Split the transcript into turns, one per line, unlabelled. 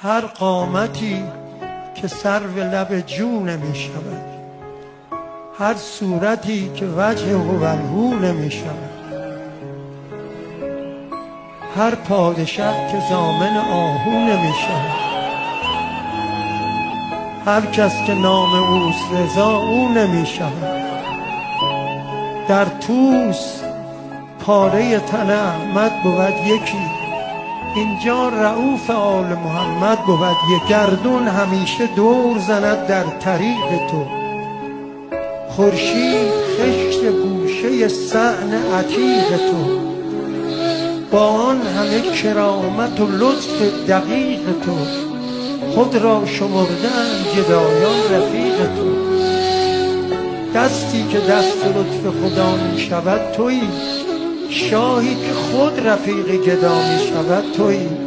هر قامتی که سرو لب جو نمی شود، هر صورتی که وجه هوالهو نمی شود، هر پادشه که ضامن آهو نمی شود، هر کس که نام اوست رضا او نمی شود. در توس پاره تن احمد بود یکی، اینجا رؤوف آل محمد بود یک. گردون همیشه دور زند در طریق تو، خورشید خشت گوشه صحن عتیق تو، با آن همه کرامت و لطف دقیق تو، خود را شمردند گدایان رفیق تو. دستی که دست لطف خدا می شود تویی، شاهی که خود رفیق گدا می شود تویی.